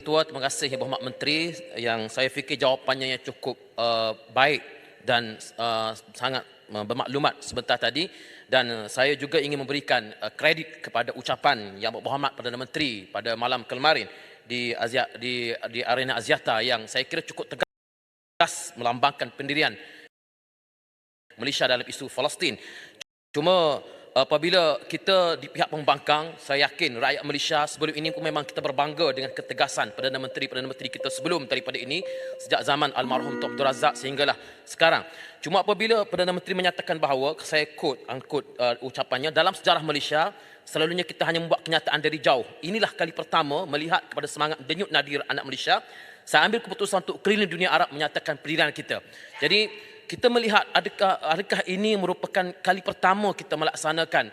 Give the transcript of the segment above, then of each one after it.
Ketua, terima kasih Yang Berhormat Menteri yang saya fikir jawapannya yang cukup baik dan sangat bermaklumat sebentar tadi, dan saya juga ingin memberikan kredit kepada ucapan Yang Berhormat Perdana Menteri pada malam kemarin di arena Axiata yang saya kira cukup tegas melambangkan pendirian Malaysia dalam isu Palestin. Cuma apabila kita di pihak pembangkang, saya yakin rakyat Malaysia sebelum ini pun memang kita berbangga dengan ketegasan Perdana Menteri kita sebelum daripada ini, sejak zaman almarhum Tun Abdul Razak sehinggalah sekarang. Cuma apabila Perdana Menteri menyatakan bahawa, saya quote ucapannya, dalam sejarah Malaysia selalunya kita hanya membuat kenyataan dari jauh. Inilah kali pertama melihat kepada semangat denyut nadir anak Malaysia, saya ambil keputusan untuk keliling dunia Arab menyatakan pendirian kita. Jadi kita melihat adakah ini merupakan kali pertama kita melaksanakan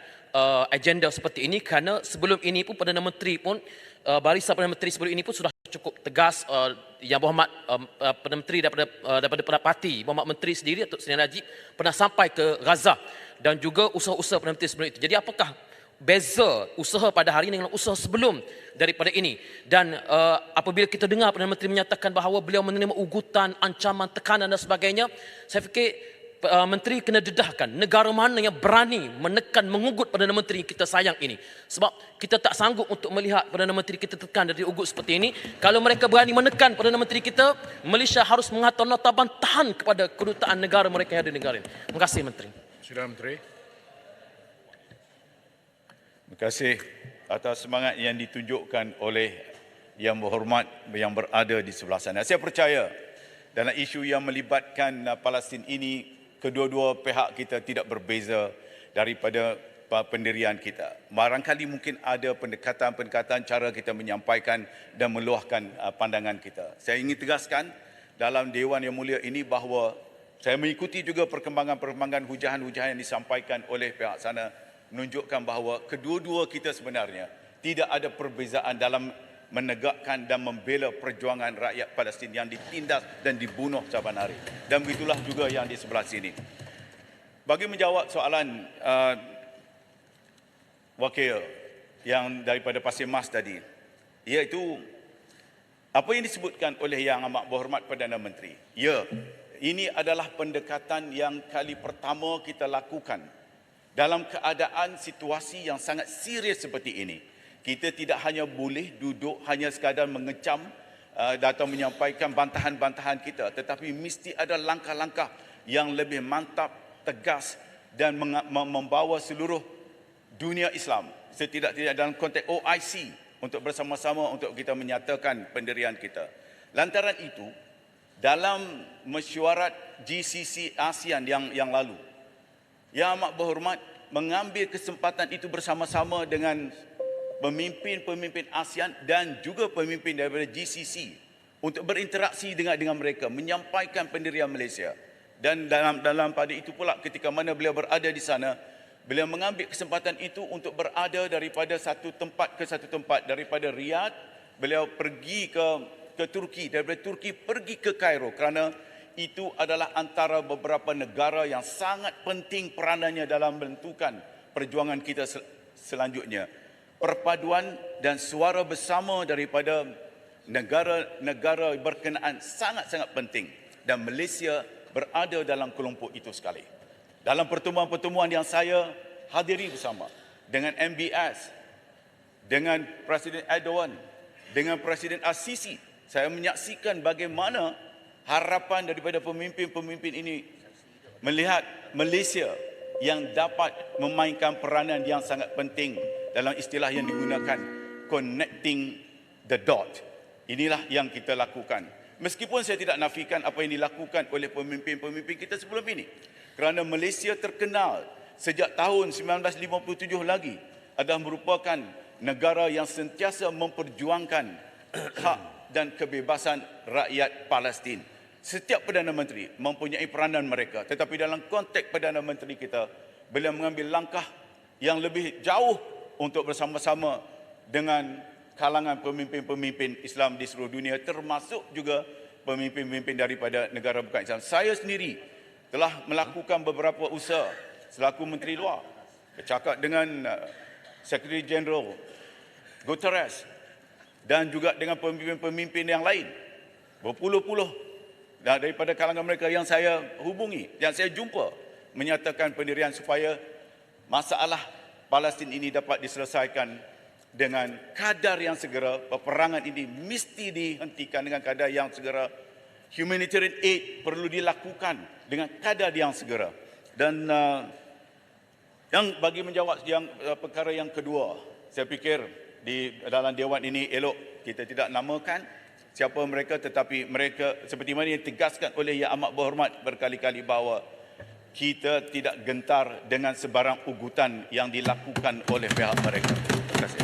agenda seperti ini, kerana sebelum ini pun Perdana Menteri pun barisan Perdana Menteri sebelum ini pun sudah cukup tegas. Yang Berhormat Perdana Menteri daripada parti Berhormat Menteri sendiri, Datuk Seri Najib, pernah sampai ke Gaza dan juga usaha-usaha Perdana Menteri sebelum itu. Jadi apakah beza usaha pada hari ini dengan usaha sebelum daripada ini? Dan apabila kita dengar Perdana Menteri menyatakan bahawa beliau menerima ugutan, ancaman, tekanan dan sebagainya, saya fikir Menteri kena dedahkan negara mana yang berani menekan, mengugut Perdana Menteri kita sayang ini. Sebab kita tak sanggup untuk melihat Perdana Menteri kita tekan dari ugut seperti ini. Kalau mereka berani menekan Perdana Menteri kita, Malaysia harus menghantar nota bantahan kepada kedutaan negara mereka yang ada di negara ini. Terima kasih Menteri. Sila Menteri. Terima kasih atas semangat yang ditunjukkan oleh Yang Berhormat yang berada di sebelah sana. Saya percaya dalam isu yang melibatkan Palestin ini, kedua-dua pihak kita tidak berbeza daripada pendirian kita. Barangkali mungkin ada pendekatan-pendekatan cara kita menyampaikan dan meluahkan pandangan kita. Saya ingin tegaskan dalam Dewan Yang Mulia ini bahawa saya mengikuti juga perkembangan-perkembangan hujahan-hujahan yang disampaikan oleh pihak sana, menunjukkan bahawa kedua-dua kita sebenarnya tidak ada perbezaan dalam menegakkan dan membela perjuangan rakyat Palestin yang ditindas dan dibunuh saban hari. Dan begitulah juga yang di sebelah sini. Bagi menjawab soalan wakil yang daripada Pasir Mas tadi, iaitu apa yang disebutkan oleh Yang Amat Berhormat Perdana Menteri. Ya, ini adalah pendekatan yang kali pertama kita lakukan dalam keadaan situasi yang sangat serius seperti ini. Kita tidak hanya boleh duduk hanya sekadar mengecam atau menyampaikan bantahan-bantahan kita, tetapi mesti ada langkah-langkah yang lebih mantap, tegas dan membawa seluruh dunia Islam, setidak-tidak dalam konteks OIC, untuk bersama-sama untuk kita menyatakan pendirian kita. Lantaran itu, dalam mesyuarat GCC ASEAN yang lalu, Yang Amat Berhormat mengambil kesempatan itu bersama-sama dengan pemimpin-pemimpin ASEAN dan juga pemimpin daripada GCC untuk berinteraksi dengan mereka, menyampaikan pendirian Malaysia. Dan dalam pada itu pula, ketika mana beliau berada di sana, beliau mengambil kesempatan itu untuk berada daripada satu tempat ke satu tempat. Daripada Riyadh, beliau pergi ke Turki, daripada Turki pergi ke Kairo, kerana itu adalah antara beberapa negara yang sangat penting peranannya dalam menentukan perjuangan kita selanjutnya. Perpaduan dan suara bersama daripada negara-negara berkenaan sangat-sangat penting, dan Malaysia berada dalam kelompok itu sekali. Dalam pertemuan-pertemuan yang saya hadiri bersama dengan MBS, dengan Presiden Erdogan, dengan Presiden Al-Sisi, saya menyaksikan bagaimana harapan daripada pemimpin-pemimpin ini melihat Malaysia yang dapat memainkan peranan yang sangat penting dalam istilah yang digunakan, connecting the dot. Inilah yang kita lakukan. Meskipun saya tidak nafikan apa yang dilakukan oleh pemimpin-pemimpin kita sebelum ini, kerana Malaysia terkenal sejak tahun 1957 lagi adalah merupakan negara yang sentiasa memperjuangkan hak dan kebebasan rakyat Palestin. Setiap Perdana Menteri mempunyai peranan mereka, tetapi dalam konteks Perdana Menteri kita, beliau mengambil langkah yang lebih jauh untuk bersama-sama dengan kalangan pemimpin-pemimpin Islam di seluruh dunia, termasuk juga pemimpin-pemimpin daripada negara bukan Islam. Saya sendiri telah melakukan beberapa usaha selaku Menteri Luar, bercakap dengan Secretary General Guterres dan juga dengan pemimpin-pemimpin yang lain. Berpuluh-puluh daripada kalangan mereka yang saya hubungi, yang saya jumpa, menyatakan pendirian supaya masalah Palestin ini dapat diselesaikan dengan kadar yang segera. Peperangan ini mesti dihentikan dengan kadar yang segera. Humanitarian aid perlu dilakukan dengan kadar yang segera. Dan yang bagi menjawab perkara yang kedua, saya fikir di dalam dewan ini elok kita tidak namakan siapa mereka, tetapi mereka seperti mana yang ditegaskan oleh Yang Amat Berhormat berkali-kali bahawa kita tidak gentar dengan sebarang ugutan yang dilakukan oleh pihak mereka. Terima kasih.